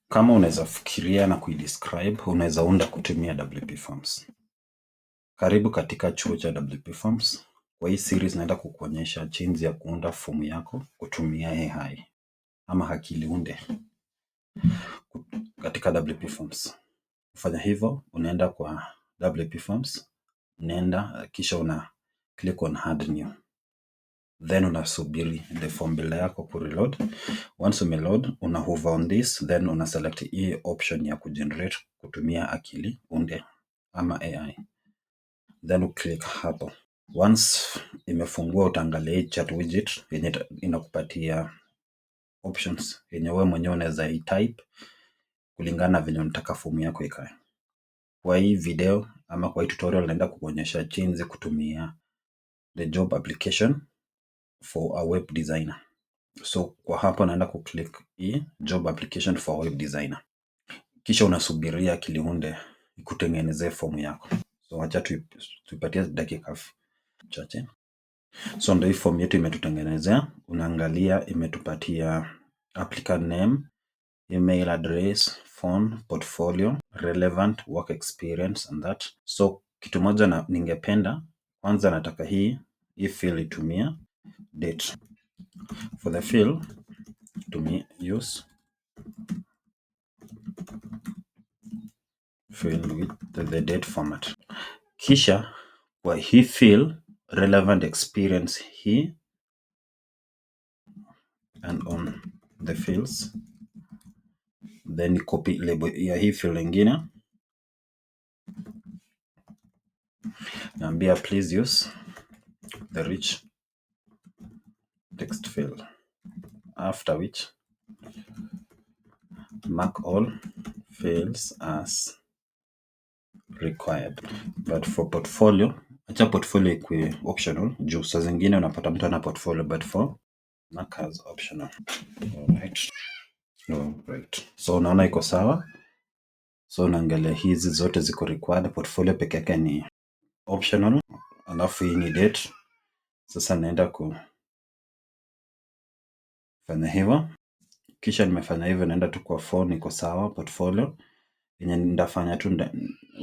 Kama unaweza fikiria na kuidescribe, unaweza unda kutumia WP Forms. Karibu katika chuo cha WP Forms. Kwa hii series naenda kukuonyesha jinsi ya kuunda fomu yako kutumia AI ama akili unde katika WP Forms. Kufanya hivyo, unaenda kwa WP Forms, unaenda kisha una click on add new. Then unasubiri the form bila yako kureload. Once umeload, una hover on this, then una select hii option ya kugenerate kutumia akili unde ama AI. Then uklik hapo. Once imefungua utaangalia hii chat widget yenye inakupatia options yenye wewe mwenyewe unaweza type kulingana na vile unataka fomu yako ikae. Kwa hii video ama kwa hii tutorial naenda kukuonyesha jinsi kutumia the job application for a web designer. So kwa hapo naenda kuclick hii job application for web designer. Kisha unasubiria akili unde ikutengenezee fomu yako. So acha tuipatie dakika chache. So ndio hii fomu yetu imetutengenezea. Unaangalia imetupatia applicant name, email address, phone, portfolio, relevant work experience and that. So kitu moja na ningependa kwanza nataka hii field itumia date. For the field use field with the date format. Kisha kwa hii field relevant experience hii and on the fields, then copy label ya hii field nyingine, naambia please use the rich text field, after which mark all fields as required. But for portfolio, acha portfolio ikuwe optional juu saa zingine unapata mtu ana portfolio, but for mark as optional. Alright. So unaona iko sawa. So unaangalia hizi zote ziko required, portfolio peke yake ni optional, alafu hii ni date. Sasa naenda kufanya hivyo. Kisha nimefanya hivyo, naenda tu kwa phone, iko sawa. Portfolio yenye ndafanya tu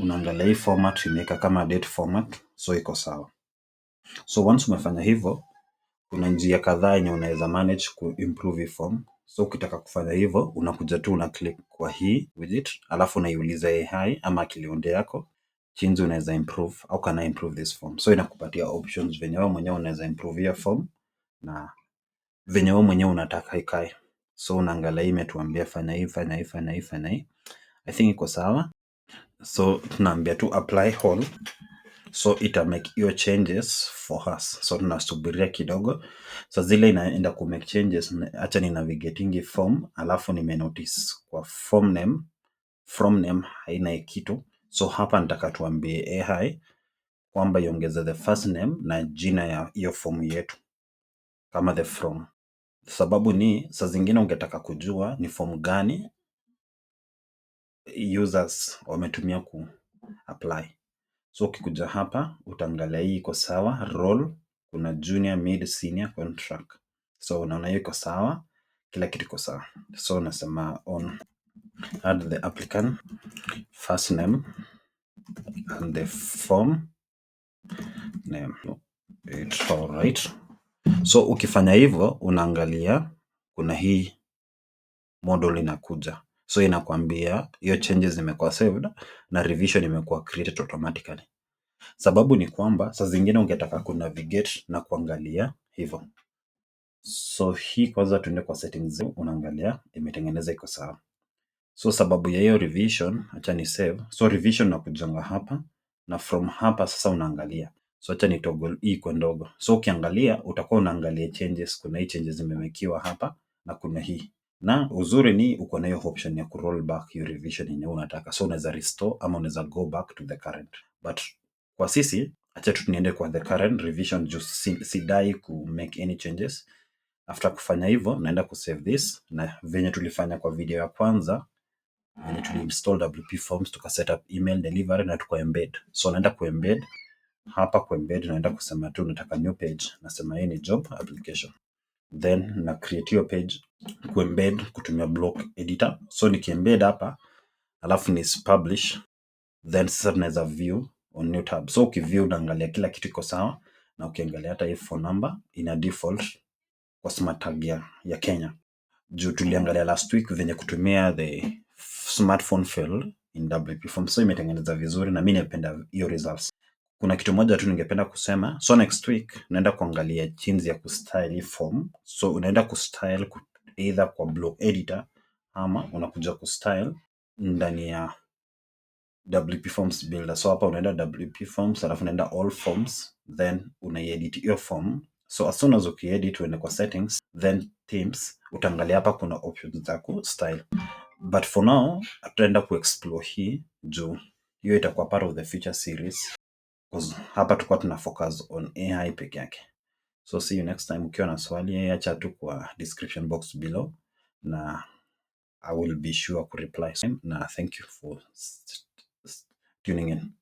unaangalia hii format imeweka kama date format, so iko sawa. So once umefanya hivyo, kuna njia kadhaa yenye unaweza manage ku improve hii form. So ukitaka kufanya hivyo, unakuja tu una click kwa hii widget, alafu unaiuliza AI ama akili unde yako jinsi unaweza improve au can I improve this form. So inakupatia options venye wewe mwenyewe unaweza improve hiyo form na venye wewe mwenyewe unataka ikae. So unaangalia hii imetuambia fanya hii, fanya hii, fanya hii, fanya hii. I think iko sawa. So tunaambia tu apply all. So ita make your changes for us. So tunasubiria kidogo. So zile inaenda ku make changes, acha ni navigating form, alafu nime notice kwa form name, from name haina kitu. So hapa nataka tuambie AI kwamba iongeze the first name na jina ya hiyo form yetu kama the from. Sababu ni saa zingine ungetaka kujua ni form gani users wametumia ku apply. So ukikuja hapa utaangalia hii iko sawa, role kuna junior, mid, senior, contract. So unaona hiyo iko sawa, kila kitu iko sawa. So unasema on add the applicant first name and the form name. It's all right. So ukifanya hivyo unaangalia kuna hii model inakuja. So inakwambia hiyo changes zimekuwa saved na revision imekuwa created automatically. Sababu ni kwamba saa zingine ungetaka ku navigate na kuangalia hivyo. So hii kwanza tuende kwa settings, unaangalia imetengeneza iko sawa. So sababu ya hiyo revision, acha ni save. So revision na kujanga hapa na from hapa sasa unaangalia. So acha ni toggle hii kwa ndogo. So ukiangalia utakuwa unaangalia changes, kuna hii changes zimewekiwa hapa na kuna hii. Na uzuri ni uko na hiyo option ya ku roll back hiyo revision yenye unataka. So unaweza restore ama unaweza go back to the current. But kwa sisi acha tu niende kwa the current revision juu sidai ku make any changes. After kufanya hivyo naenda ku save this, na venye tulifanya kwa video ya kwanza venye tuliinstall WP Forms tuka set up email delivery na tuka embed. So naenda ku embed hapa, ku embed naenda kusema tu nataka new page, nasema hii ni job application. then na create hiyo page kuembed kutumia block editor. So nikiembed hapa alafu ni publish, then sasa tunaweza view on new tab. So ukiview unaangalia kila kitu iko sawa, na ukiangalia hata hii phone number ina default kwa smart tag ya Kenya. Juu tuliangalia last week venye kutumia the smartphone field in WP form, so imetengeneza vizuri na mimi napenda hiyo results. Kuna kitu moja tu ningependa kusema, so next week naenda kuangalia jinsi ya kustyle form. So unaenda kustyle either kwa block editor ama unakuja kustyle ndani ya WP Forms builder. So hapa unaenda WP Forms, alafu unaenda all forms, then unaedit hiyo form. So as soon as ukiedit uende kwa settings, then themes, utaangalia hapa kuna options za ku style. But for now tutaenda kuexplore hii juu hiyo itakuwa part of the future series, because hapa tulikuwa tuna focus on AI peke yake. So see you next time. Ukiwa na swali acha tu kwa description box below na I will be sure to reply. Na thank you for tuning in.